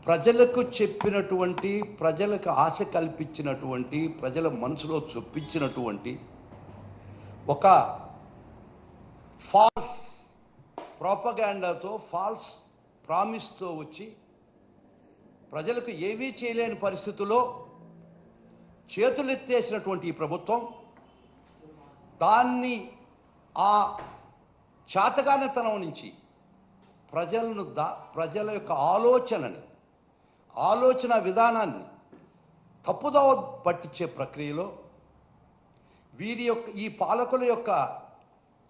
ప్రజలకు చెప్పినటువంటి, ప్రజలకు ఆశ కల్పించినటువంటి, ప్రజల మనసులో చొప్పించినటువంటి ఒక ఫాల్స్ ప్రోపగాండాతో, ఫాల్స్ ప్రామిస్తో వచ్చి ప్రజలకు ఏమీ చేయలేని పరిస్థితుల్లో చేతులెత్తేసినటువంటి ఈ ప్రభుత్వం దాన్ని ఆ చాతగానితనం నుంచి ప్రజల యొక్క ఆలోచన విధానాన్ని తప్పుదోవ పట్టించే ప్రక్రియలో ఈ పాలకుల యొక్క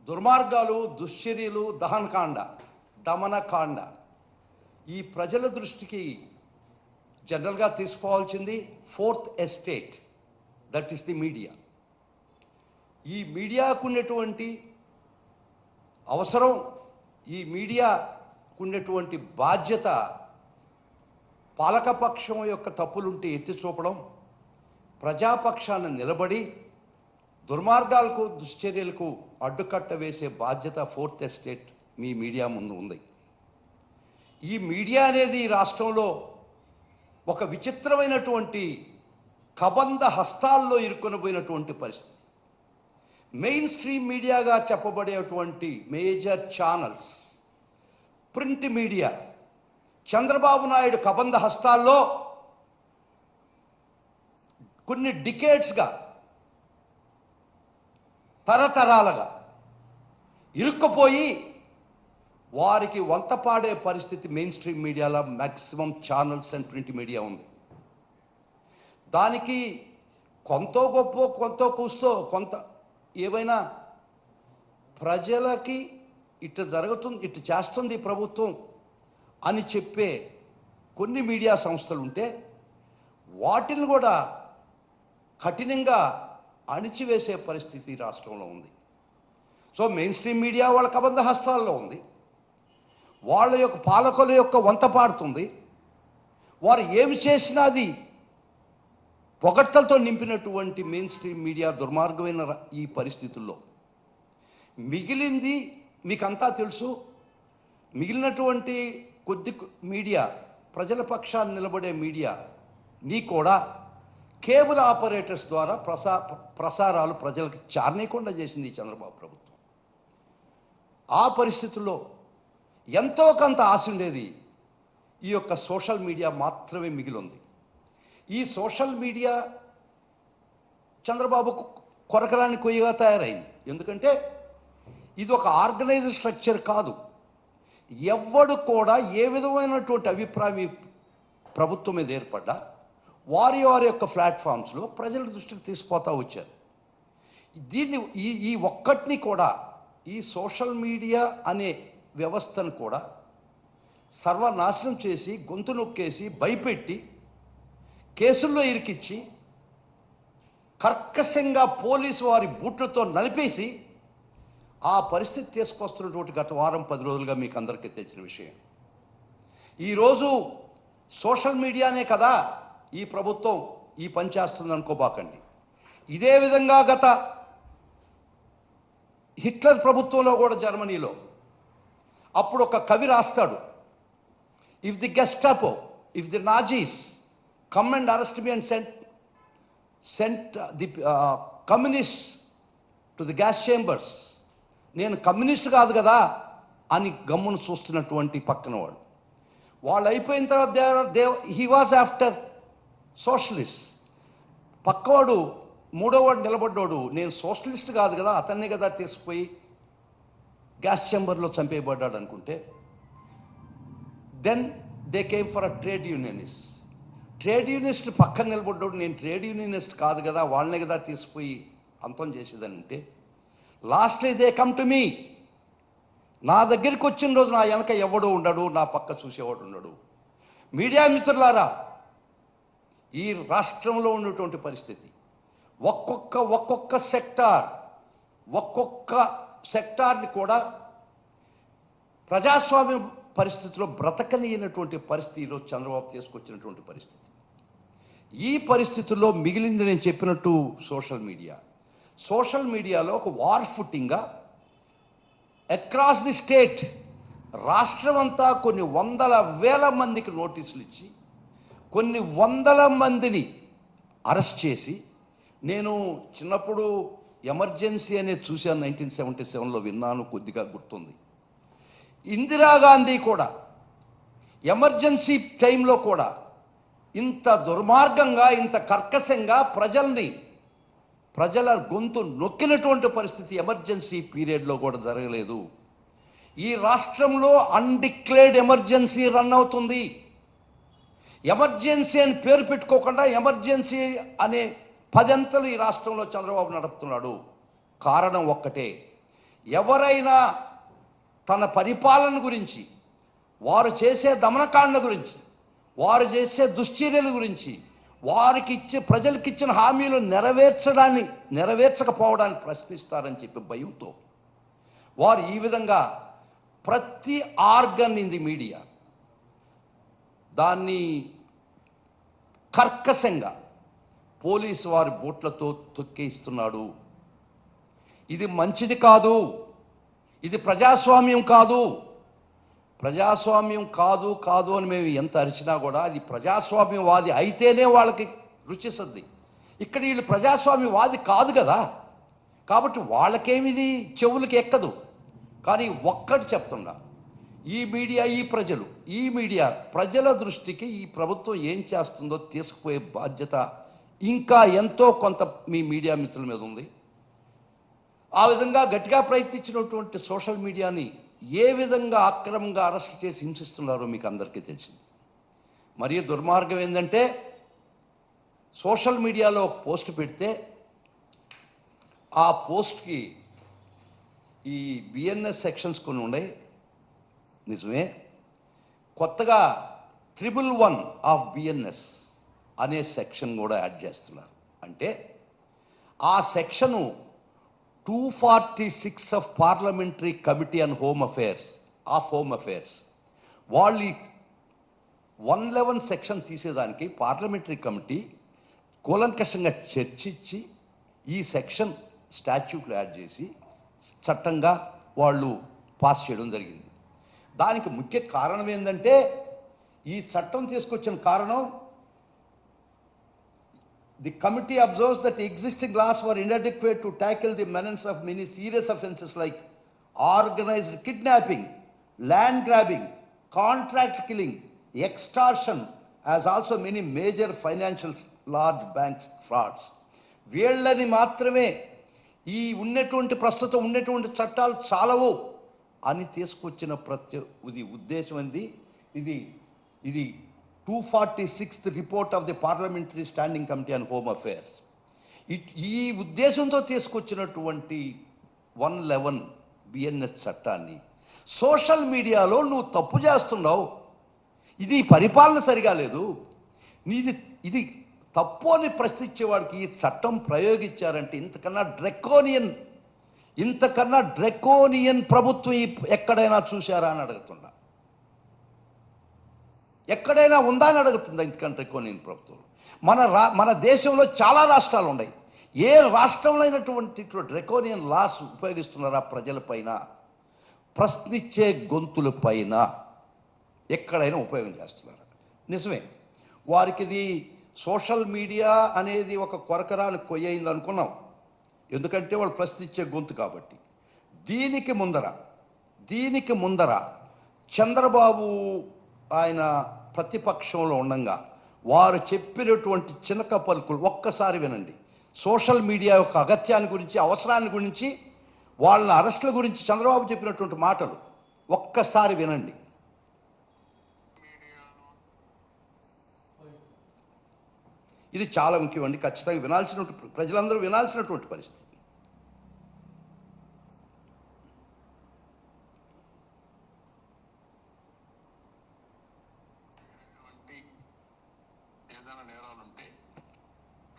దుర్మార్గాలు, దుశ్చర్యలు, దమనకాండ ఈ ప్రజల దృష్టికి జనరల్గా తీసుకోవాల్సింది fourth estate, that is the media. ఈ మీడియాకు ఉన్నటువంటి అవసరం, ఈ మీడియాకు ఉన్నటువంటి బాధ్యత పాలకపక్షం యొక్క తప్పులుంటే ఎత్తి చూపడం, ప్రజాపక్షాన్ని నిలబడి దుర్మార్గాలకు, దుశ్చర్యలకు అడ్డుకట్ట వేసే బాధ్యత ఫోర్త్ ఎస్టేట్ మీ మీడియా ముందు ఉంది. ఈ మీడియా అనేది రాష్ట్రంలో ఒక విచిత్రమైనటువంటి కబంధ హస్తాల్లో ఇరుకొనబోయినటువంటి పరిస్థితి. మెయిన్ స్ట్రీమ్ మీడియాగా చెప్పబడేటువంటి major channels, print media Chandrababu Naidu కబంధ హస్తాల్లో కొన్ని డికేడ్స్గా, తరతరాలుగా ఇరుక్కుపోయి వారికి వంతపాడే పరిస్థితి మెయిన్ స్ట్రీమ్ మీడియాలో maximum channels and print media ఉంది. దానికి కొంత గొప్ప, కొంత కూస్తో, కొంత ఏవైనా ప్రజలకి ఇట్లా జరుగుతుంది, ఇట్లా చేస్తుంది ప్రభుత్వం అని చెప్పే కొన్ని మీడియా సంస్థలు ఉంటే వాటిని కూడా కఠినంగా అణిచివేసే పరిస్థితి రాష్ట్రంలో ఉంది. సో మెయిన్ స్ట్రీమ్ మీడియా వాళ్ళ కబంధ హస్తాల్లో ఉంది, వాళ్ళ యొక్క పాలకుల యొక్క వంత పాడుతుంది. వారు ఏమి చేసినా అది పొగడ్తలతో నింపినటువంటి మెయిన్ స్ట్రీమ్ మీడియా దుర్మార్గమైన ఈ పరిస్థితుల్లో మిగిలింది మీకంతా తెలుసు. మిగిలినటువంటి కొద్ది మీడియా, ప్రజల పక్షాన్ని నిలబడే మీడియా నీ కూడా కేబుల్ ఆపరేటర్స్ ద్వారా ప్రసారాలు ప్రజలకు చారనీయకుండా చేసింది ఈ చంద్రబాబు ప్రభుత్వం. ఆ పరిస్థితుల్లో ఎంతో కొంత ఆశ ఉండేది ఈ యొక్క సోషల్ మీడియా మాత్రమే మిగిలింది. ఈ సోషల్ మీడియా చంద్రబాబు కొరకరాని కొయ్యగా తయారైంది. ఎందుకంటే ఇది ఒక ఆర్గనైజ్డ్ స్ట్రక్చర్ కాదు. ఎవ్వడు కూడా ఏ విధమైనటువంటి అభిప్రాయం ప్రభుత్వం మీద ఏర్పడ్డా వారి యొక్క ప్లాట్ఫామ్స్లో ప్రజల దృష్టికి తీసుకుపోతూ వచ్చారు. దీన్ని ఈ ఒక్కటిని కూడా, ఈ సోషల్ మీడియా అనే వ్యవస్థను కూడా సర్వనాశనం చేసి, గొంతు నొక్కేసి, భయపెట్టి, కేసుల్లో ఇరికిచ్చి, కర్కశంగా పోలీసు వారి బూట్లతో నలిపేసి ఆ పరిస్థితి తీసుకొస్తున్నటువంటి గత వారం 10 రోజులుగా మీకు అందరికీ తెచ్చిన విషయం. ఈరోజు సోషల్ మీడియానే కదా ఈ ప్రభుత్వం ఈ పని చేస్తుంది అనుకోబాకండి. ఇదే విధంగా గత హిట్లర్ ప్రభుత్వంలో కూడా, జర్మనీలో అప్పుడు ఒక కవి రాస్తాడు, if the Gestapo, if the Nazis come and arrest me and sent the communist to the gas chambers, నేను కమ్యూనిస్ట్ కాదు కదా అని గమ్మును చూస్తున్నటువంటి పక్కన వాళ్ళు అయిపోయిన తర్వాత హీ వాజ్ ఆఫ్టర్ సోషలిస్ట్. పక్కవాడు మూడోవాడు నిలబడ్డాడు, నేను సోషలిస్ట్ కాదు కదా, అతన్ని కదా తీసుకుపోయి గ్యాస్ చేంబర్లో చంపేయబడ్డాడు అనుకుంటే, then they came for a trade unionist. Trade unionist పక్కన నిలబడ్డాడు, నేను ట్రేడ్ యూనియనిస్ట్ కాదు కదా, వాళ్ళనే కదా తీసుకుపోయి అంతం చేసేదని అంటే, lastly they come to me. నా దగ్గరికి వచ్చిన రోజు నా వెనక ఎవడో ఉండడు, నా పక్క చూసేవాడు ఉండడు. మీడియా మిత్రులారా, ఈ రాష్ట్రంలో ఉన్నటువంటి పరిస్థితి, ఒక్కొక్క సెక్టార్ని కూడా ప్రజాస్వామ్య పరిస్థితిలో బ్రతకనీయనటువంటి పరిస్థితి ఈరోజు చంద్రబాబు తీసుకొచ్చినటువంటి పరిస్థితి. ఈ పరిస్థితుల్లో మిగిలింది నేను చెప్పినట్టు సోషల్ మీడియాలో ఒక వార్ ఫుటింగ్గా అక్రాస్ ది స్టేట్ రాష్ట్రం అంతా కొన్ని వందల వేల మందికి నోటీసులు ఇచ్చి కొన్ని వందల మందిని అరెస్ట్ చేసి, నేను చిన్నప్పుడు ఎమర్జెన్సీ అనేది చూశాను, 1977లో విన్నాను, కొద్దిగా గుర్తుంది. ఇందిరాగాంధీ కూడా ఎమర్జెన్సీ టైంలో కూడా ఇంత దుర్మార్గంగా, ఇంత కర్కశంగా ప్రజల గొంతు నొక్కినటువంటి పరిస్థితి ఎమర్జెన్సీ పీరియడ్లో కూడా జరగలేదు. ఈ రాష్ట్రంలో అన్డిక్లేర్డ్ ఎమర్జెన్సీ రన్ అవుతుంది. ఎమర్జెన్సీ అని పేరు పెట్టుకోకుండా ఎమర్జెన్సీ అనే పదంతలు ఈ రాష్ట్రంలో చంద్రబాబు నడుపుతున్నాడు. కారణం ఒక్కటే, ఎవరైనా తన పరిపాలన గురించి, వారు చేసే దమనకాండ గురించి, వారు చేసే దుశ్చర్యల గురించి, ప్రజలకు ఇచ్చిన హామీలు నెరవేర్చకపోవడానికి ప్రశ్నిస్తారని చెప్పి భయంతో వారు ఈ విధంగా ప్రతి ఆర్గన్ ఇన్ ది మీడియా దాన్ని కర్కశంగా పోలీసు వారి బోట్లతో తొక్కేస్తున్నాడు. ఇది మంచిది కాదు, ఇది ప్రజాస్వామ్యం కాదు. ప్రజాస్వామ్యం కాదు అని మేము ఎంత అరిచినా కూడా అది ప్రజాస్వామ్యవాది అయితేనే వాళ్ళకి రుచిస్తుంది. ఇక్కడ వీళ్ళు ప్రజాస్వామ్యవాది కాదు కదా, కాబట్టి వాళ్ళకేమిది చెవులకి ఎక్కదు. కానీ ఒక్కటి చెప్తున్నా, ఈ మీడియా ప్రజల దృష్టికి ఈ ప్రభుత్వం ఏం చేస్తుందో తీసుకుపోయే బాధ్యత ఇంకా ఎంతో కొంత మీ మీడియా మిత్రుల మీద ఉంది. ఆ విధంగా గట్టిగా ప్రయత్నించినటువంటి సోషల్ మీడియాని ఏ విధంగా అక్రమంగా అరెస్ట్ చేసి హింసిస్తున్నారో మీకు అందరికీ తెలిసింది. మరియు దుర్మార్గం ఏంటంటే, సోషల్ మీడియాలో ఒక పోస్ట్ పెడితే ఆ పోస్ట్కి ఈ బిఎన్ఎస్ సెక్షన్స్ కొన్ని ఉన్నాయి, నిజమే. కొత్తగా 111 ఆఫ్ బిఎన్ఎస్ అనే సెక్షన్ కూడా యాడ్ చేస్తున్నారు. అంటే ఆ section 246 of parliamentary committee on home affairs వాళ్ళు 111 సెక్షన్ తీసేదానికి పార్లమెంటరీ కమిటీ కూలంకషంగా చర్చించి ఈ సెక్షన్ స్టాట్యూట్లో యాడ్ చేసి చట్టంగా వాళ్ళు పాస్ చేయడం జరిగింది. దానికి ముఖ్య కారణం ఏంటంటే, ఈ చట్టం తీసుకొచ్చిన కారణం, the committee observes that the existing laws were inadequate to tackle the menace of many serious offences like organized kidnapping, land grabbing, contract killing, extortion, as also many major financial large banks frauds. వీళ్ళని మాత్రమే ఈ ప్రస్తుతం ఉన్నటువంటి చట్టాలు చాలవు అని తీసుకొచ్చిన ఉద్దేశం ఏంది? ఇది 246th report of the parliamentary standing committee on home affairs. ఈ ఉద్దేశంతో తీసుకొచ్చినటువంటి 111 బిఎన్ఎస్ చట్టాన్ని సోషల్ మీడియాలో నువ్వు తప్పు చేస్తున్నావు, ఇది పరిపాలన సరిగా లేదు, ఇది తప్పు అని ప్రశ్నించేవాడికి ఈ చట్టం ప్రయోగించారంటే ఇంతకన్నా డ్రెకోనియన్ ప్రభుత్వం ఎక్కడైనా చూశారా అని అడుగుతున్నా. ఎక్కడైనా ఉందా అని అడుగుతుందా ఇంతకంటే డ్రెకోనియన్ ప్రభుత్వం? మన దేశంలో చాలా రాష్ట్రాలు ఉన్నాయి. ఏ రాష్ట్రంలో అయినటువంటి డ్రెకోనియన్ లాస్ ఉపయోగిస్తున్నారా ప్రజలపైన, ప్రశ్నించే గొంతుల పైన ఎక్కడైనా ఉపయోగం చేస్తున్నారా? నిజమే, వారికి ఇది సోషల్ మీడియా అనేది ఒక కొరకరాని కొయ్యింది అనుకున్నాం, ఎందుకంటే వాళ్ళు ప్రశ్నించే గొంతు కాబట్టి. దీనికి ముందర చంద్రబాబు ఆయన ప్రతిపక్షంలో ఉండగా వారు చెప్పినటువంటి చినక పలుకులు ఒక్కసారి వినండి. సోషల్ మీడియా యొక్క అగత్యాన్ని గురించి, అవసరాన్ని గురించి, వాళ్ళ అరెస్టుల గురించి చంద్రబాబు చెప్పినటువంటి మాటలు ఒక్కసారి వినండి. ఇది చాలా ముఖ్యమండి, ఖచ్చితంగా ప్రజలందరూ వినాల్సినటువంటి పరిస్థితి. ఏదైనా నేరాలుంటే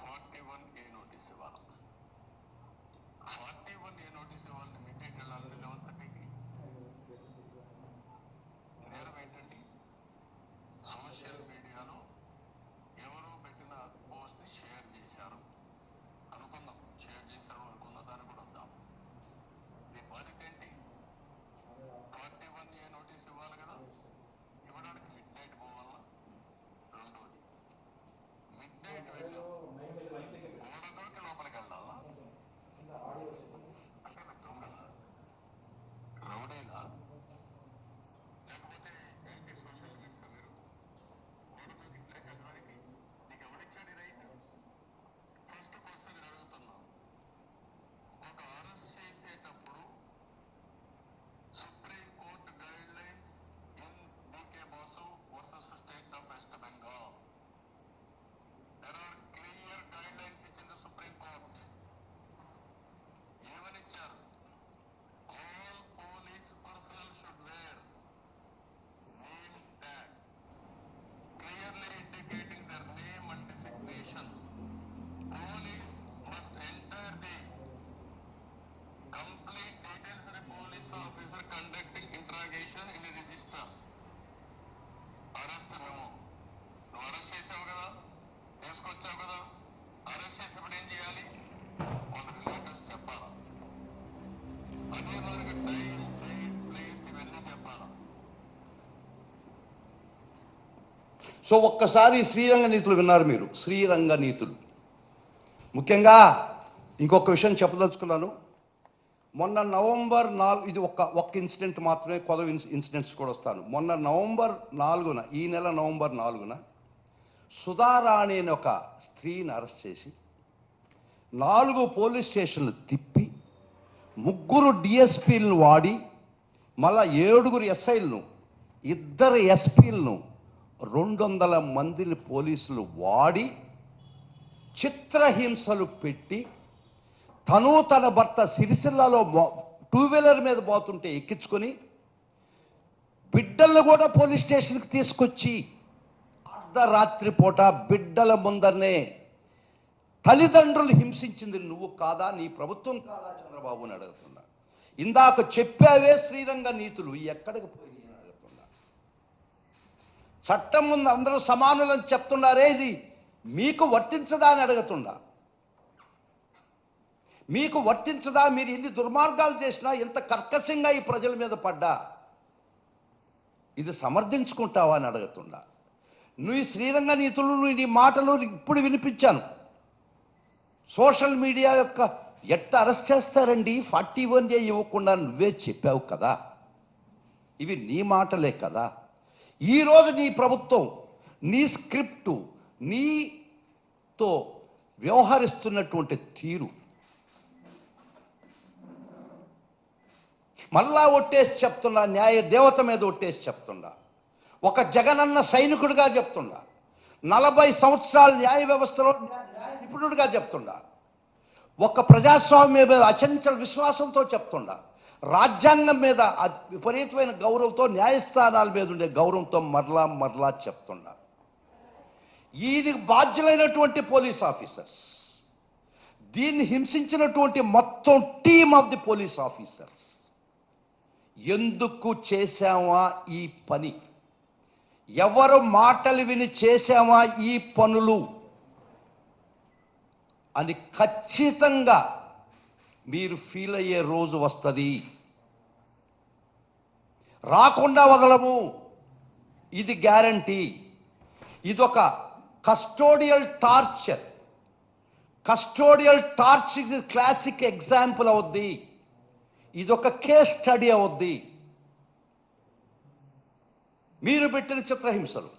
41A నోటీస్ ఇవ్వాలి. 41A నోటీస్ ఇవ్వాలని మిడ్నైట్ వెళ్ళాలని 11:30కి. నేరం ఏంటండి? సోషల్ మీడియాలో ఎవరో పెట్టిన పోస్ట్ని షేర్ చేశారు అనుకుందాం, దాన్ని కూడా వద్దాం. ఈ బాధ్యత ఏంటి? 41A నోటీస్ సో ఒక్కసారి శ్రీరంగ నీతులు విన్నారు మీరు, శ్రీరంగ నీతులు. ముఖ్యంగా ఇంకొక విషయం చెప్పదలుచుకున్నాను. మొన్న నవంబర్ 4, ఇది ఒక్క ఇన్సిడెంట్ మాత్రమే, కొత్త ఇన్సిడెంట్స్ కూడా వస్తాను. మొన్న నవంబర్ 4న, ఈ నెల నవంబర్ 4న సుధారాణి అనే ఒక స్త్రీని అరెస్ట్ చేసి 4 పోలీస్ స్టేషన్లు తిప్పి 3 డిఎస్పీలను వాడి మళ్ళా 7 ఎస్ఐలను 2 ఎస్పీలను 200 మందిని పోలీసులు వాడి చిత్రహింసలు పెట్టి తన భర్త సిరిసిల్లలో 2 వీలర్ మీద పోతుంటే ఎక్కించుకొని బిడ్డలను కూడా పోలీస్ స్టేషన్కి తీసుకొచ్చి అర్ధరాత్రి పూట బిడ్డల ముందరనే తల్లిదండ్రులు హింసించింది నువ్వు కాదా, నీ ప్రభుత్వం కాదా చంద్రబాబు అని అడుగుతున్నా. ఇందాక చెప్పావే శ్రీరంగ నీతులు ఎక్కడికి పోయి అని అడుగుతున్నా. చట్టం ముందు అందరూ సమానులని చెప్తున్నారే, ఇది మీకు వర్తించదా అని అడుగుతున్నా. మీకు వర్తించదా? మీరు ఎన్ని దుర్మార్గాలు చేసినా, ఎంత కర్కశంగా ఈ ప్రజల మీద పడ్డా ఇది సమర్థించుకుంటావా అని అడుగుతున్నా. నువ్వు ఈ శ్రీరంగ నీతులు, నువ్వు నీ మాటలు ఇప్పుడు వినిపించాను. సోషల్ మీడియా యొక్క ఎట్ట అరెస్ట్ చేస్తారండి, 41A ఇవ్వకుండా నువ్వే చెప్పావు కదా, ఇవి నీ మాటలే కదా. ఈరోజు నీ ప్రభుత్వం, నీ స్క్రిప్టు, నీతో వ్యవహరిస్తున్నటువంటి తీరు మళ్ళా ఒట్టేసి చెప్తున్నా, న్యాయ దేవత మీద ఒట్టేసి చెప్తున్నా, ఒక జగనన్న సైనికుడిగా చెప్తున్నా, 40 సంవత్సరాల న్యాయ వ్యవస్థలో న్యాయ నిపుణుడిగా చెప్తున్నా, ఒక ప్రజాస్వామ్యం మీద అచంచల విశ్వాసంతో చెప్తున్నా, రాజ్యాంగం మీద విపరీతమైన గౌరవంతో, న్యాయస్థానాల మీద ఉండే గౌరవంతో మరలా చెప్తున్నా. దీనికి బాధ్యులైనటువంటి పోలీస్ ఆఫీసర్స్, దీన్ని హింసించినటువంటి మొత్తం team of the police officers ఎందుకు చేశామా ఈ పని, ఎవరు మాటలు విని చేశామా ఈ పనులు అని ఖచ్చితంగా మీరు ఫీల్ అయ్యే రోజు వస్తుంది. రాకుండా వదలము, ఇది గ్యారంటీ. ఇదొక కస్టోడియల్ టార్చర్. కస్టోడియల్ టార్చర్ ఇది క్లాసిక్ ఎగ్జాంపుల్ అవుద్ది, ఇదొక కేస్ స్టడీ అవుద్ది. మీరు పెట్టిన చిత్రహింసలు.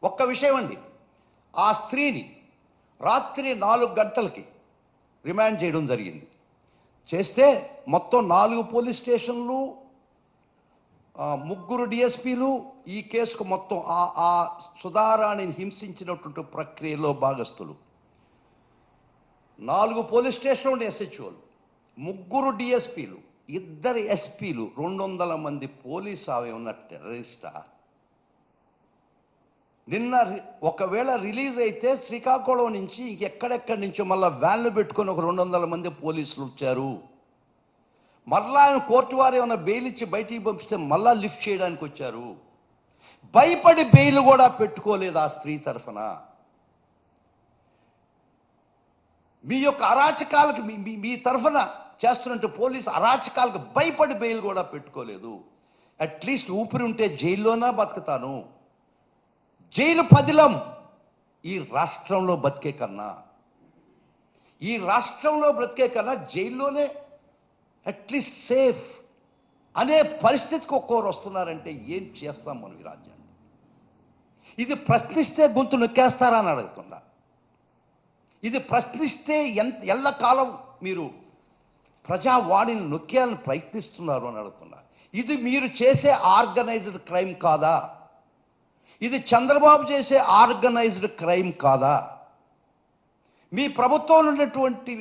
ఒక్క విషయం అండి, ఆ స్త్రీని రాత్రి 4 గంటలకి రిమాండ్ చేయడం జరిగింది. చేస్తే మొత్తం 4 పోలీస్ స్టేషన్లు, 3 డిఎస్పీలు ఈ కేసుకు మొత్తం ఆ సుధారాణిని హింసించినటువంటి ప్రక్రియలో భాగస్తులు. 4 పోలీస్ స్టేషన్లు ఉండే ఎస్హెచ్ఓలు, 3 డిఎస్పీలు, 2 ఎస్పీలు, 200 మంది పోలీసు ఆమె ఉన్న టెర్రరిస్టా? నిన్న ఒకవేళ రిలీజ్ అయితే శ్రీకాకుళం నుంచి ఇంకెక్కడెక్కడి నుంచో మళ్ళీ వ్యాన్లు పెట్టుకొని ఒక 200 మంది పోలీసులు వచ్చారు. మళ్ళా ఆయన కోర్టు వారు ఏమైనా బెయిల్ ఇచ్చి బయటికి పంపిస్తే మళ్ళా లిఫ్ట్ చేయడానికి వచ్చారు. భయపడి బెయిల్ కూడా పెట్టుకోలేదు ఆ స్త్రీ తరఫున. మీ యొక్క అరాచకాలకు మీ తరఫున చేస్తున్నట్టు పోలీసు అరాచకాలకు భయపడి బెయిల్ కూడా పెట్టుకోలేదు. అట్లీస్ట్ ఊపిరి ఉంటే జైల్లోనా బతుకుతాను, జైలు పదిలం ఈ రాష్ట్రంలో బ్రతికే కన్నా జైల్లోనే అట్లీస్ట్ సేఫ్ అనే పరిస్థితికి ఒక్కొక్కరు వస్తున్నారంటే ఏం చేస్తాం మనం ఈ రాజ్యాన్ని? ఇది ప్రశ్నిస్తే గొంతు నొక్కేస్తారా అని అడుగుతున్నా. ఇది ప్రశ్నిస్తే ఎల్లకాలం మీరు ప్రజావాణిని నొక్కేయాలని ప్రయత్నిస్తున్నారు అని అడుగుతున్నా. ఇది మీరు చేసే ఆర్గనైజ్డ్ క్రైమ్ కాదా? ఇది చంద్రబాబు చేసే ఆర్గనైజ్డ్ క్రైమ్ కాదా? మీ ప్రభుత్వంలో ఉన్నటువంటి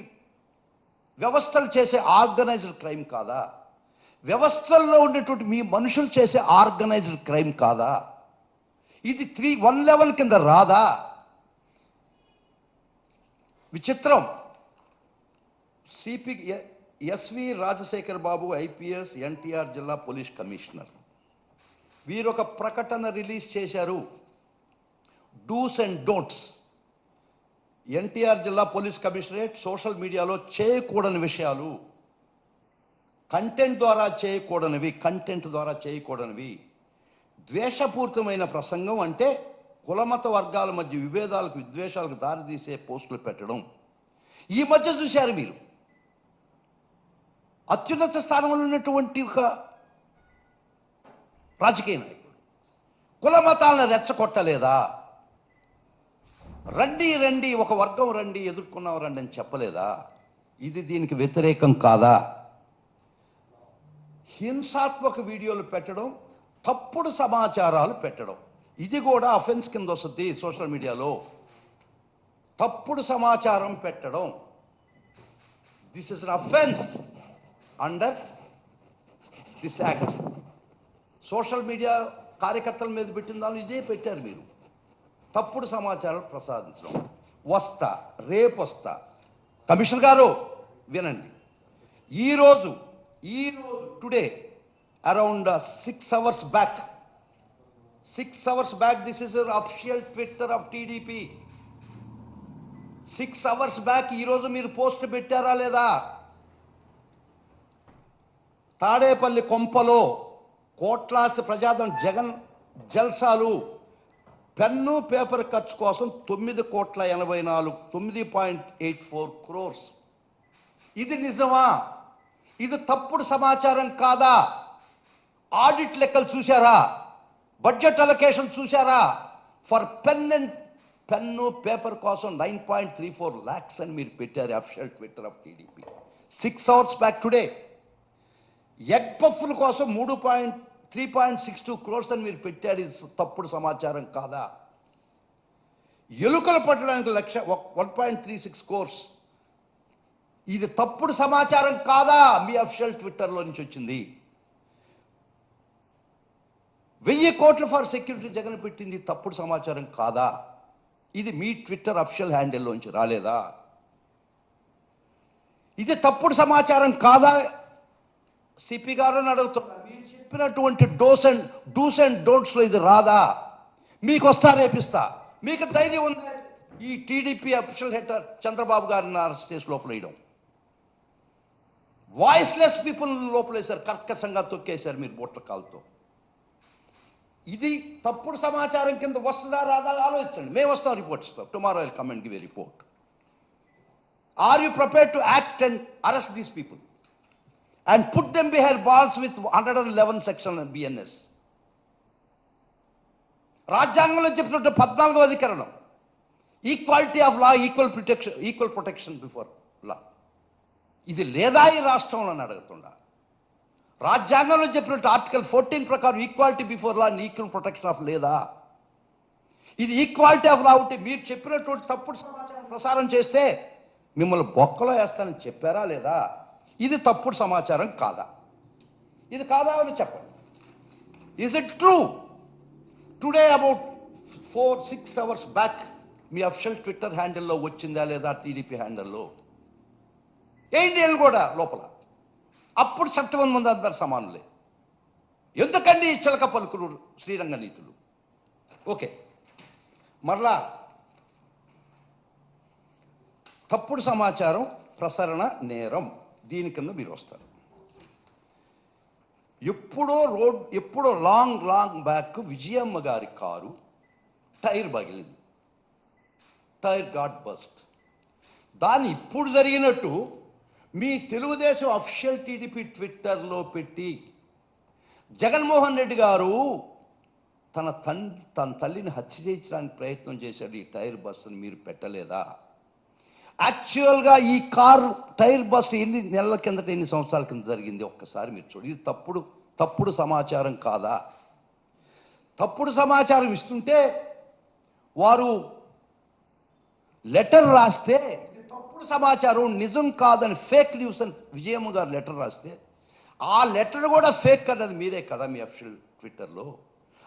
వ్యవస్థలు చేసే ఆర్గనైజ్డ్ క్రైమ్ కాదా? వ్యవస్థల్లో ఉన్నటువంటి మీ మనుషులు చేసే ఆర్గనైజ్డ్ క్రైమ్ కాదా? ఇది 111 కింద రాదా? విచిత్రం. సిపి ఎస్వి రాజశేఖర్ బాబు ఐపీఎస్, ఎన్టీఆర్ జిల్లా పోలీస్ కమిషనర్, వీరొక ప్రకటన రిలీజ్ చేశారు. Dos and don'ts. ఎన్టీఆర్ జిల్లా పోలీస్ కమిషనరేట్ సోషల్ మీడియాలో చేయకూడని విషయాలు, కంటెంట్ ద్వారా చేయకూడనివి, ద్వేషపూరితమైన ప్రసంగం అంటే కులమత వర్గాల మధ్య విభేదాలకు విద్వేషాలకు దారితీసే పోస్టులు పెట్టడం. ఈ మధ్య చూశారు మీరు, అత్యున్నత స్థానంలో ఉన్నటువంటి ఒక రాజకీయ నాయకుడు కుల మతాలను రెచ్చగొట్టలేదా? రండి రండి, ఒక వర్గం రండి, ఎదుర్కొన్నాం రండి అని చెప్పలేదా? ఇది దీనికి వ్యతిరేకం కాదా? హింసాత్మక వీడియోలు పెట్టడం, తప్పుడు సమాచారాలు పెట్టడం, ఇది కూడా అఫెన్స్ కింద వస్తుంది. సోషల్ మీడియాలో తప్పుడు సమాచారం పెట్టడం, this is an offence under this act. Social media కార్యకర్తల మీద పెట్టిన దాన్ని ఇదే పెట్టారు మీరు, తప్పుడు సమాచారం ప్రసాదించడం. వస్తా, రేపు వస్తా. కమిషనర్ గారు వినండి, ఈరోజు today around 6 hours back, 6 hours back, this is official Twitter of TDP. 6 hours back ఈరోజు మీరు పోస్ట్ పెట్టారా లేదా? తాడేపల్లి కొంపలో కోట్లాస్తి ప్రజాధనం జగన్ జల్సాలు, పెన్ను పేపర్ ఖర్చు కోసం 9,84,9.84 crores. ఇది నిజమా? ఇది తప్పుడు సమాచారం కాదా? ఆడిట్ లెక్కలు చూశారా? బడ్జెట్ అలొకేషన్ చూశారా? ఫర్ పెన్ను పేపర్ కోసం 9.34 lakhs అని మీరు పెట్టారు official Twitter of TDP. 6 hours back today egg పఫ్ల కోసం 3.62 crores అని మీరు పెట్టారు. ఇది తప్పుడు సమాచారం కాదా? ఎలుకలు పట్టడానికి 1.36 crores, ఇది తప్పుడు సమాచారం కాదా? మీ అఫిషియల్ ట్విట్టర్లో నుంచి వచ్చింది. 1000 కోట్లు ఫర్ సెక్యూరిటీ జగన్ పెట్టింది తప్పుడు సమాచారం కాదా? ఇది మీ ట్విట్టర్ అఫిషియల్ హ్యాండిల్లోంచి రాలేదా? ఇది తప్పుడు సమాచారం కాదా? సిపి గారు అడుగుతున్నారు, మీరు చెప్పినటువంటి డూస్ అండ్ డోంట్స్లో ఇది రాదా? మీకు వస్తా, రేపిస్తా. మీకు ధైర్యం ఉందా ఈ టీడీపీ అఫిషియల్ హెడ్ చంద్రబాబు గారిని అరెస్ట్ చేసి లోపల వేయడం? వాయిస్లెస్ పీపుల్ లోపలేశారు, కర్కశంగా తొక్కేశారు మీరు బోట్ల కాలుతో. ఇది తప్పుడు సమాచారం కింద వస్తుందా రాదా ఆలోచించండి. మేము వస్తాం, రిపోర్ట్ ఇస్తాం. Tomorrow I will come and give a report. Are you prepared to act and arrest these people and put them behind bars with 111 section BNS? రాజ్యాంగంలో చెప్పినట్టు 14వ అధికరణం, equality of law, equal protection before law, ఇది లేదా ఈ రాష్ట్రంలో అని అడుగుతుండా? రాజ్యాంగంలో చెప్పినట్టు ఆర్టికల్ 14 ప్రకారం equality before law, equal protection of లేదా? ఇది ఈక్వాలిటీ ఆఫ్ లా ఉంటే మీరు చెప్పినటువంటి తప్పుడు సమాచారం ప్రసారం చేస్తే మిమ్మల్ని బొక్కలో వేస్తానని చెప్పారా లేదా? ఇది తప్పుడు సమాచారం కాదా? ఇది కాదా అని చెప్పండి. Is it true? Today about 4-6 hours back మీ అఫిషియల్ ట్విట్టర్ హ్యాండిల్లో వచ్చిందా లేదా? టీడీపీ హ్యాండిల్లో ఏంటి కూడా లోపల. అప్పుడు చట్టం ముందు అందరు సమానులే. ఎందుకండి చిలక పలుకులు, శ్రీరంగ నీతులు? ఓకే, మరలా తప్పుడు సమాచారం ప్రసరణ నేరం, దీని కింద మీరు వస్తారు. ఎప్పుడో లాంగ్ బ్యాక్ విజయమ్మ గారి కారు టైర్ పగిలింది, టైర్ గాట్ బస్ట్. దాన్ని ఇప్పుడు జరిగినట్టు మీ తెలుగుదేశం అఫిషియల్ టీడీపీ ట్విట్టర్లో పెట్టి జగన్మోహన్ రెడ్డి గారు తన తల్లిని హత్య చేయించడానికి ప్రయత్నం చేశాడు, ఈ టైర్ బస్ట్ అని మీరు పెట్టలేదా? యాక్చువల్గా ఈ కారు టైర్ బస్ట్ ఎన్ని నెలల కిందట, ఎన్ని సంవత్సరాల కింద జరిగింది ఒక్కసారి మీరు చూడండి. ఇది తప్పుడు సమాచారం కాదా? తప్పుడు సమాచారం ఇస్తుంటే వారు లెటర్ రాస్తే ఇది తప్పుడు సమాచారం, నిజం కాదని ఫేక్ న్యూస్ అని విజయమ్మ గారు లెటర్ రాస్తే ఆ లెటర్ కూడా ఫేక్ అన్నది మీరే కదా మీ అఫిషియల్ ట్విట్టర్లో.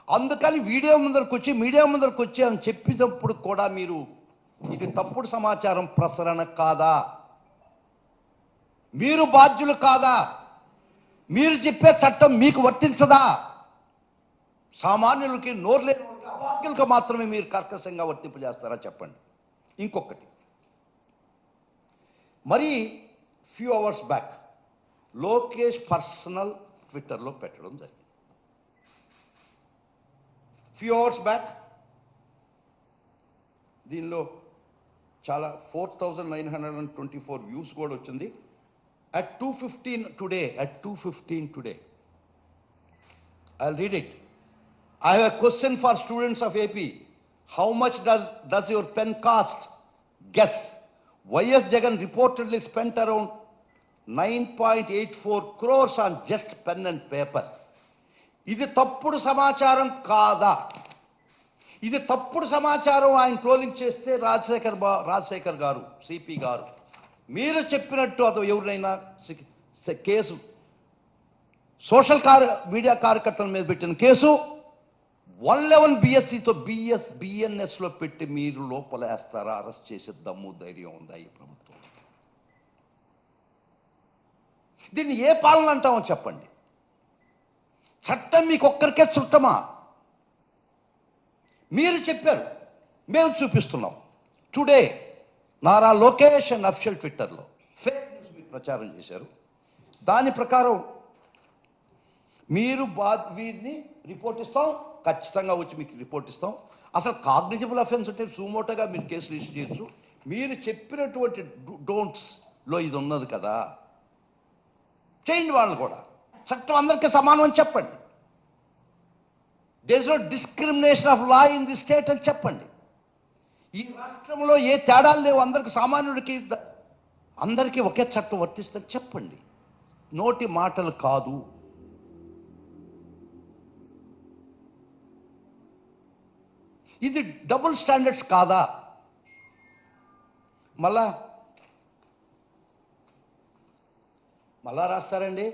అందుకని మీడియా ముందరకు వచ్చి అని చెప్పినప్పుడు కూడా మీరు ఇది తప్పుడు సమాచారం ప్రసరణ కాదా? మీరు బాధ్యులు కాదా? మీరు చెప్పే చట్టం మీకు వర్తించదా? సామాన్యులకి, నోర్లేని అవాక్యులకు మాత్రమే మీరు కర్కశంగా వర్తింపజేస్తారా చెప్పండి. ఇంకొకటి, మరి few hours back Lokesh personal ట్విట్టర్లో పెట్టడం జరిగింది. ఫ్యూ అవర్స్ బ్యాక్ దీనిలో చాలా 4924 వ్యూస్ కూడా వచ్చింది. At 2:15 today, I'll read it. I have a question for students of AP. How much does your pen cost? Guess. YS Jagan reportedly spent around 9.84 crores on just pen and paper. ఇది తప్పుడు సమాచారం కాదా? ఇది తప్పుడు సమాచారం ఆయన trolling చేస్తే రాజశేఖర్ గారు, సిపి గారు, మీరు చెప్పినట్టు అది ఎవరినైనా కేసు సోషల్ మీడియా కార్యకర్తల మీద పెట్టిన కేసు 111 BSCతో BNSలో పెట్టి మీరు లోపల వేస్తారా? అరెస్ట్ చేసే దమ్ము ధైర్యం ఉందా ఈ ప్రభుత్వం? దీన్ని ఏ పాలన అంటామో చెప్పండి. చట్టం మీకు ఒక్కరికే చుట్టమా? మీరు చెప్పారు, మేము చూపిస్తున్నాం. Today Nara Lokesh and official ట్విట్టర్లో ఫేక్ న్యూస్ మీరు ప్రచారం చేశారు. దాని ప్రకారం మీరు వీరిని రిపోర్ట్ ఇస్తాం, ఖచ్చితంగా వచ్చి మీకు రిపోర్ట్ ఇస్తాం. అసలు కాగ్నిజబుల్ అఫెన్స్ అంటే సుమోటోగా మీరు కేసు రిజిస్టర్ చేయొచ్చు. మీరు చెప్పినటువంటి డోంట్స్లో ఇది ఉన్నది కదా, చేయండి. వాళ్ళు కూడా చట్టం అందరికీ సమానం అని చెప్పండి. There is no discrimination of law in the state అని చెప్పండి. ఈ రాష్ట్రంలో ఏ తేడాలు లేవు, అందరికి సామాన్యుడికి అందరికీ ఒకే చట్టం వర్తిస్తుంది చెప్పండి. నోటి మాటలు కాదు. ఇది డబుల్ స్టాండర్డ్స్ కాదా? మళ్ళా రాస్తారండి.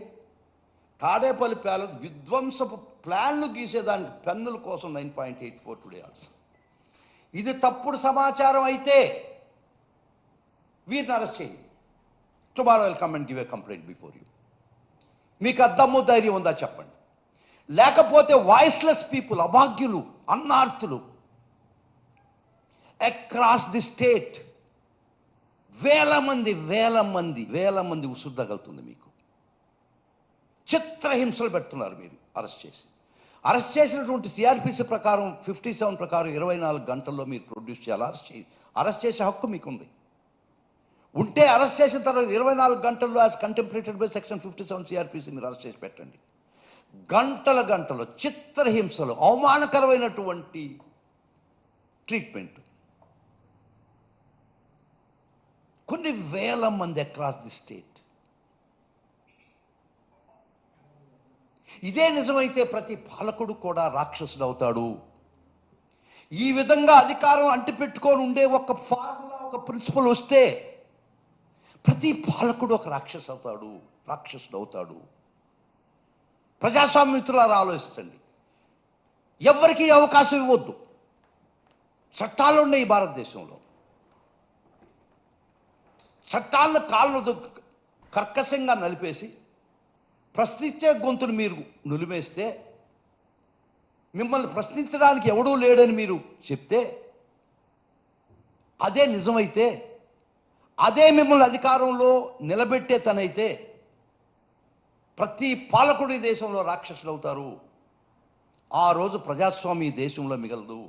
తాడేపల్లి ప్యాలెస్ విధ్వంసపు ప్లాన్లు గీసేదానికి పెన్నుల కోసం 9.84 టుడే ఆల్సో. ఇది తప్పుడు సమాచారం అయితే వీరిని అరెస్ట్ చేయండి. Tomorrow will come and give a complaint before you. మీకు అద్దమ్ము ధైర్యం ఉందా చెప్పండి. లేకపోతే వాయిస్లెస్ పీపుల్, అభాగ్యులు, అన్నార్తులు అక్రాస్ ది స్టేట్ వేల మంది ఉసురు తగులుతుంది మీకు. చిత్రహింసలు పెడుతున్నారు మీరు అరెస్ట్ చేసినటువంటి సిఆర్పిసి ప్రకారం 57 ప్రకారం 24 గంటల్లో మీరు ప్రొడ్యూస్ చేయాలి. అరెస్ట్ చేసే హక్కు మీకుంది. ఉంటే అరెస్ట్ చేసిన తర్వాత 24 గంటల్లో as contemplated by section 57 CrPC మీరు అరెస్ట్ చేసి పెట్టండి. గంటలు చిత్రహింసలు, అవమానకరమైనటువంటి ట్రీట్మెంట్, కొన్ని వేల మంది అక్రాస్ ది స్టేట్. ఇదే నిజమైతే ప్రతి పాలకుడు కూడా రాక్షసుడు అవుతాడు. ఈ విధంగా అధికారం అంటిపెట్టుకొని ఉండే ఒక ఫార్ములా, ఒక ప్రిన్సిపల్ వస్తే ప్రతి పాలకుడు ఒక రాక్షసుడు అవుతాడు. ప్రజాస్వామ్యమిత్రులారా ఆలోచించండి. ఎవరికి అవకాశం ఇవ్వద్దు. చట్టాలు ఉన్నాయి ఈ భారతదేశంలో. చట్టాలను కాళ్ళు కర్కశంగా నలిపేసి ప్రశ్నించే గొంతును మీరు నులిమేస్తే, మిమ్మల్ని ప్రశ్నించడానికి ఎవడూ లేడని మీరు చెప్తే, అదే నిజమైతే, అదే మిమ్మల్ని అధికారంలో నిలబెట్టే తనైతే ప్రతి పాలకుడు ఈ దేశంలో రాక్షసులు అవుతారు. ఆ రోజు ప్రజాస్వామ్య దేశంలో మిగలదు.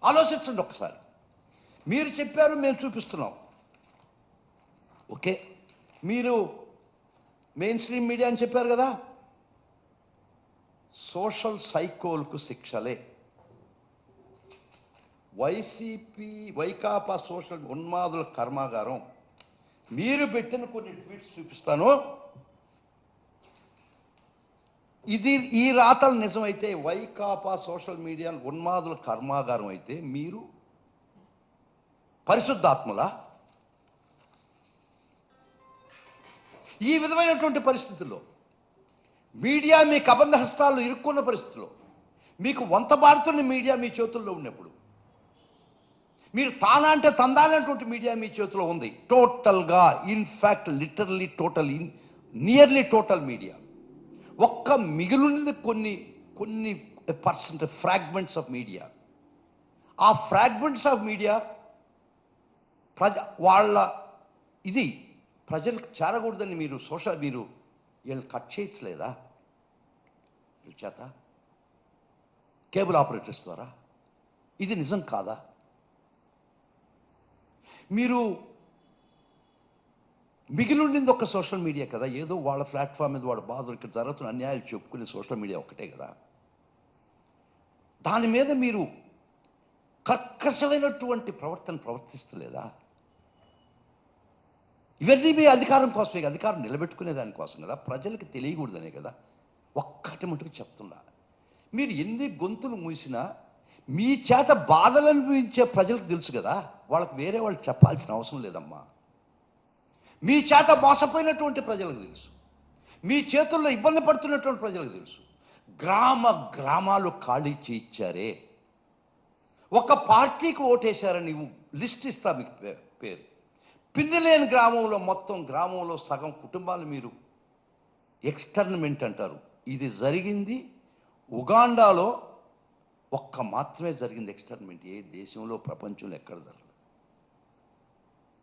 ఆలోచించండి ఒకసారి. మీరు చెప్పారు, మేము చూపిస్తున్నాం. ఓకే, మీరు మెయిన్ స్ట్రీమ్ మీడియా అని చెప్పారు కదా, సోషల్ సైకోలకు శిక్షలే. వైకాపా సోషల్ ఉన్మాదుల కర్మాగారం మీరు పెట్టిన కొన్ని ట్వీట్స్ చూపిస్తాను. ఈ రాతలు నిజమైతే, వైకాపా సోషల్ మీడియా ఉన్మాదుల కర్మాగారం అయితే మీరు పరిశుద్ధాత్మలా? ఈ విధమైనటువంటి పరిస్థితుల్లో మీడియా మీ కబంధ హస్తాల్లో ఇరుక్కున్న పరిస్థితుల్లో, మీకు వంతబాడుతున్న మీడియా మీ చేతుల్లో ఉన్నప్పుడు, మీరు తానా అంటే తందానటువంటి మీడియా మీ చేతిలో ఉంది. టోటల్గా, in fact literally total, nearly total media. ఒక్క మిగిలినది కొన్ని పర్సెంట్ ఫ్రాగ్మెంట్స్ ఆఫ్ మీడియా. ఆ ఫ్రాగ్మెంట్స్ ఆఫ్ మీడియా వాళ్ళ ఇది ప్రజలకు చేరకూడదని మీరు వీళ్ళు కట్ చేయట్లేదా? చేత కేబుల్ ఆపరేటర్స్ ద్వారా. ఇది నిజం కాదా? మీరు మిగిలి ఉండింది ఒక సోషల్ మీడియా కదా, ఏదో వాళ్ళ ప్లాట్ఫామ్ మీద వాడు బాధలు, ఇక్కడ జరుగుతున్న అన్యాయాలు చెప్పుకునే సోషల్ మీడియా ఒకటే కదా. దాని మీద మీరు కర్కశమైనటువంటి ప్రవర్తిస్తలేదా? ఇవన్నీ మీ అధికారం కోసమే, అధికారం నిలబెట్టుకునే దానికోసం కదా, ప్రజలకు తెలియకూడదనే కదా. ఒక్కటి మటుకు చెప్తున్నా, మీరు ఎన్ని గొంతులు మూసినా మీ చేత బాధలు అనుభవించే ప్రజలకు తెలుసు కదా, వాళ్ళకి వేరే వాళ్ళు చెప్పాల్సిన అవసరం లేదమ్మా. మీ చేత మోసపోయినటువంటి ప్రజలకు తెలుసు, మీ చేతుల్లో ఇబ్బంది పడుతున్నటువంటి ప్రజలకు తెలుసు. గ్రామాలు ఖాళీ చేయించారే. ఒక పార్టీకి ఓటేశారని లిస్ట్ ఇస్తా మీకు పేరు. పిన్నెలేని గ్రామంలో, మొత్తం గ్రామంలో సగం కుటుంబాలు మీరు ఎక్స్టర్న్మెంట్ అంటారు. ఇది జరిగింది ఉగాండాలో మాత్రమే జరిగింది ఎక్స్టర్న్మెంట్. ఏ దేశంలో ప్రపంచంలో ఎక్కడ జరగదు,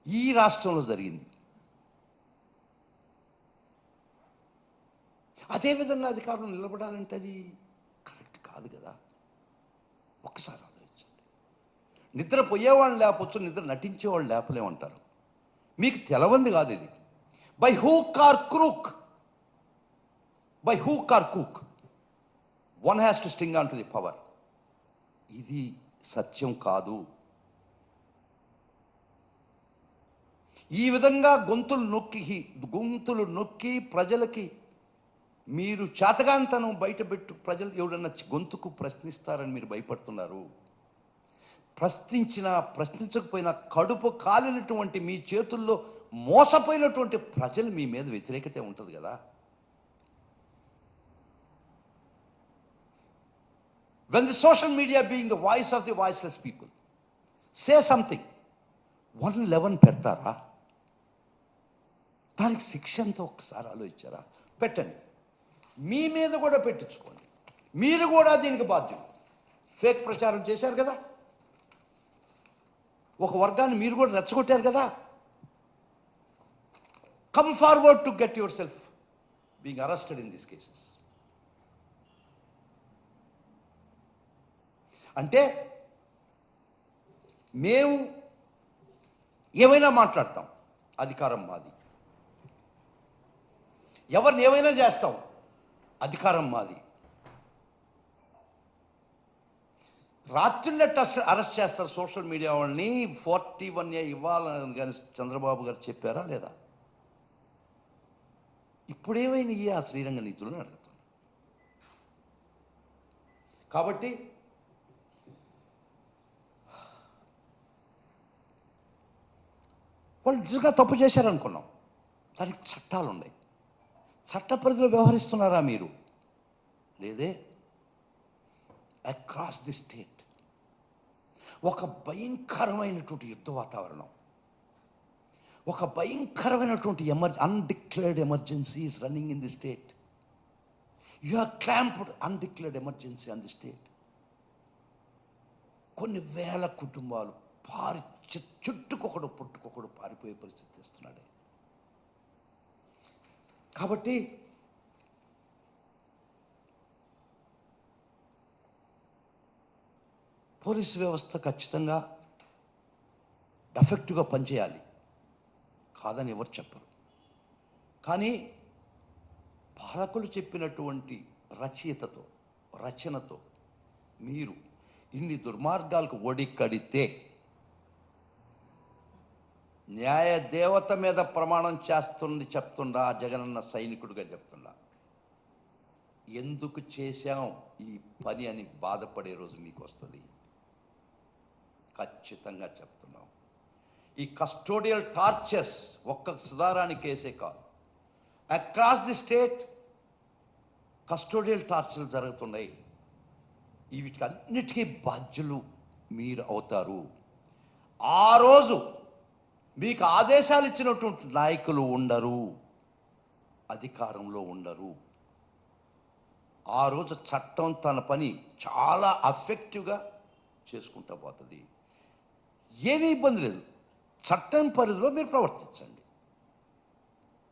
ఈ రాష్ట్రంలో జరిగింది. అదేవిధంగా అధికారులు నిలబడాలంటే అది కరెక్ట్ కాదు కదా. ఒక్కసారి ఆలోచించండి. నిద్రపోయేవాళ్ళు లేకపోవచ్చు, నిద్ర నటించేవాళ్ళు లేపలేమంటారు. మీకు తెలవంది కాదు ఇది. By hook or crook, one has to sting on to the power. ఇది సత్యం కాదు. ఈ విధంగా గొంతులు నొక్కి ప్రజలకి మీరు చేతగాంతనం బయటపెట్టు, ప్రజలు ఎవడన్నా గొంతుకు ప్రశ్నిస్తారని మీరు భయపడుతున్నారు. ప్రశ్నించకపోయినా కడుపు కాలినటువంటి, మీ చేతుల్లో మోసపోయినటువంటి ప్రజలు మీ మీద వ్యతిరేకత ఉంటుంది కదా. When the social media being the voice of the voiceless people, say something, 111 పెడతారా? దానికి శిక్ష అంతా ఒక్కసారి ఆలోచించారా? పెట్టండి. మీ మీద కూడా పెట్టించుకోండి. మీరు కూడా దీనికి బాధ్యులు. ఫేక్ ప్రచారం చేశారు కదా, ఒక వర్గాన్ని మీరు కూడా రెచ్చగొట్టారు కదా. Come forward to get your self being arrested in these cases. అంటే మేము ఏమైనా మాట్లాడతాం, అధికారం మాది. ఎవరిని ఏమైనా చేస్తాం, అధికారం మాది. రాత్రులే అరెస్ట్ చేస్తారు సోషల్ మీడియా వాళ్ళని. 41A ఇవ్వాలని కానీ చంద్రబాబు గారు చెప్పారా లేదా? ఇప్పుడేమైనా ఆ శ్రీరంగ నీతులను అడుగుతున్నారు. కాబట్టి వాళ్ళు నిజంగా తప్పు చేశారనుకున్నాం, దానికి చట్టాలు ఉన్నాయి. చట్ట పరిధిలో వ్యవహరిస్తున్నారా మీరు? లేదే. అక్రాస్ ది స్టేట్ ఒక భయంకరమైనటువంటి యుద్ధ వాతావరణం, ఒక భయంకరమైనటువంటి undeclared emergency is running in the state. You are clamped undeclared emergency on the state. కొన్ని వేల కుటుంబాలు చుట్టుకొకడు పుట్టుకొకడు పారిపోయే పరిస్థితి తెస్తున్నాడే. కాబట్టి పోలీసు వ్యవస్థ ఖచ్చితంగా ఎఫెక్టివ్గా పనిచేయాలి, కాదని ఎవరు చెప్పరు. కానీ పాలకులు చెప్పినటువంటి రచనతో మీరు ఇన్ని దుర్మార్గాలకు ఒడికడితే, న్యాయ దేవత మీద ప్రమాణం చెప్తుండా, జగనన్న సైనికుడిగా చెప్తుండా, ఎందుకు చేశాం ఈ పని అని బాధపడే రోజు మీకు వస్తుంది. ఖచ్చితంగా చెప్తున్నాం. ఈ కస్టోడియల్ టార్చర్స్ ఒక్క సుధారాని కేసే కాదు, అక్రాస్ ది స్టేట్ కస్టోడియల్ టార్చర్లు జరుగుతున్నాయి. వీటికి అన్నిటికీ బాధ్యులు మీరు అవుతారు. ఆ రోజు మీకు ఆదేశాలు ఇచ్చినటువంటి నాయకులు ఉండరు, అధికారంలో ఉండరు. ఆ రోజు చట్టం తన పని చాలా ఎఫెక్టివ్గా చేసుకుంటూ పోతుంది. ఏమీ ఇబ్బంది లేదు. చట్టం పరిధిలో మీరు ప్రవర్తించండి.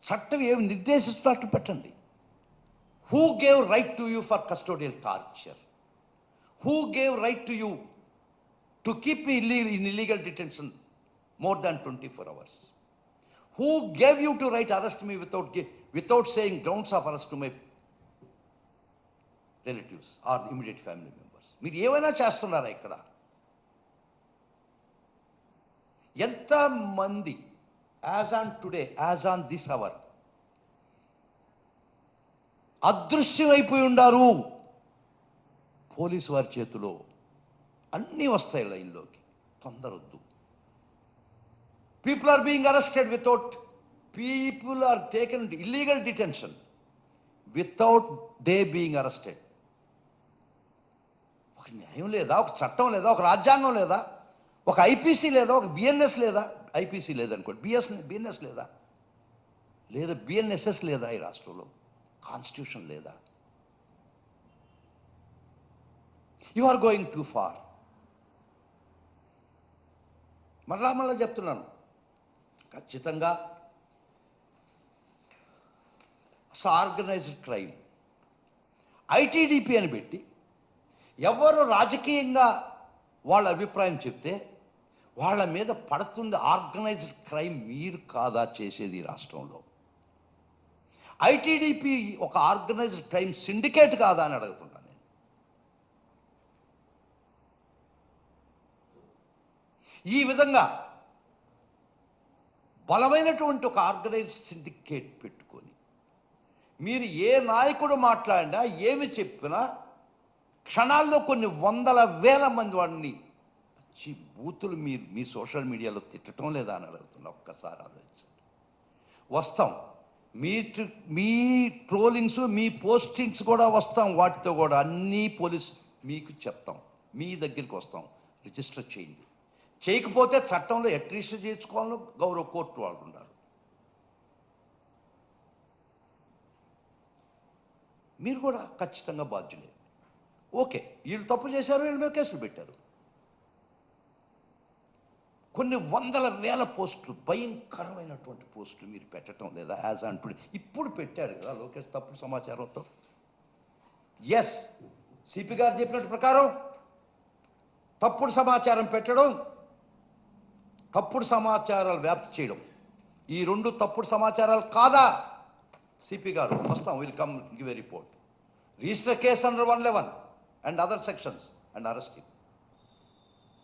చట్టం ఏమి నిర్దేశిస్తున్నట్టు పెట్టండి. Who gave right to you for custodial torture? Who gave right to you to keep me in illegal detention more than 24 hours? Who gave you to arrest me without saying grounds of arrest to my relatives or immediate family members? మీరు ఏమైనా చేస్తున్నారా ఇక్కడ? ఎంతమంది as on today, as on this hour అదృశ్యమైపోయి ఉండారు police వారి చేతిలో. అన్నీ వస్తాయి లైన్లోకి, తొందరొద్దు. People are being arrested people are taken into illegal detention without they being arrested. ఒక న్యాయం లేదా, ఒక చట్టం లేదా, ఒక రాజ్యాంగం లేదా, ఒక ఐపీసీ లేదా, ఒక బిఎన్ఎస్ లేదా? ఐపీసీ లేదనుకోండి, బిఎన్ఎస్ లేదా, బిఎన్ఎస్ఎస్ లేదా ఈ రాష్ట్రంలో? కాన్స్టిట్యూషన్ లేదా? You are going too far. మళ్ళా చెప్తున్నాను, ఖచ్చితంగా అసలు ఆర్గనైజ్డ్ క్రైమ్ ఐటీడీపీ అని పెట్టి ఎవరు రాజకీయంగా వాళ్ళ అభిప్రాయం చెప్తే వాళ్ళ మీద పడుతుంది ఆర్గనైజ్డ్ క్రైమ్. మీరు కాదా చేసేది ఈ రాష్ట్రంలో? ఐటీడీపీ ఒక ఆర్గనైజ్డ్ క్రైమ్ సిండికేట్ కాదా అని అడుగుతున్నాను నేను. ఈ విధంగా బలమైనటువంటి ఒక ఆర్గనైజ్డ్ సిండికేట్ పెట్టుకొని మీరు ఏ నాయకుడు మాట్లాడినా ఏమి చెప్పినా క్షణాల్లో కొన్ని వందల వేల మంది వాడిని బూతులు మీరు మీ సోషల్ మీడియాలో తిట్టడం లేదా అని అడుగుతున్నా. ఒక్కసారి ఆలోచించండి. వస్తాం, మీ ట్రోలింగ్స్, మీ పోస్టింగ్స్ కూడా వస్తాం, వాటితో కూడా అన్నీ పోలీస్ మీకు చెప్తాం, మీ దగ్గరికి వస్తాం. రిజిస్టర్ చేయండి. చేయకపోతే చట్టంలో రిజిస్టర్ చేసుకోవాలని గౌరవ కోర్టు వాళ్ళు ఉన్నారు. మీరు కూడా ఖచ్చితంగా బాధ్యులే. ఓకే, వీళ్ళు తప్పు చేశారు, వీళ్ళ మీద కేసులు పెట్టారు. కొన్ని వందల వేల పోస్టులు, భయంకరమైనటువంటి పోస్టులు మీరు పెట్టడం లేదా? యాజ్ అంటూ ఇప్పుడు పెట్టారు కదా లోకేష్ తప్పుడు సమాచారంతో. ఎస్, సిపి గారు చెప్పినట్టు ప్రకారం తప్పుడు సమాచారం పెట్టడం, తప్పుడు సమాచారాలు వ్యాప్తి చేయడం, ఈ రెండు తప్పుడు సమాచారాలు కాదా? సిపి గారు వస్తాం, will come give a report. Register case under 111 and other sections and arrest him.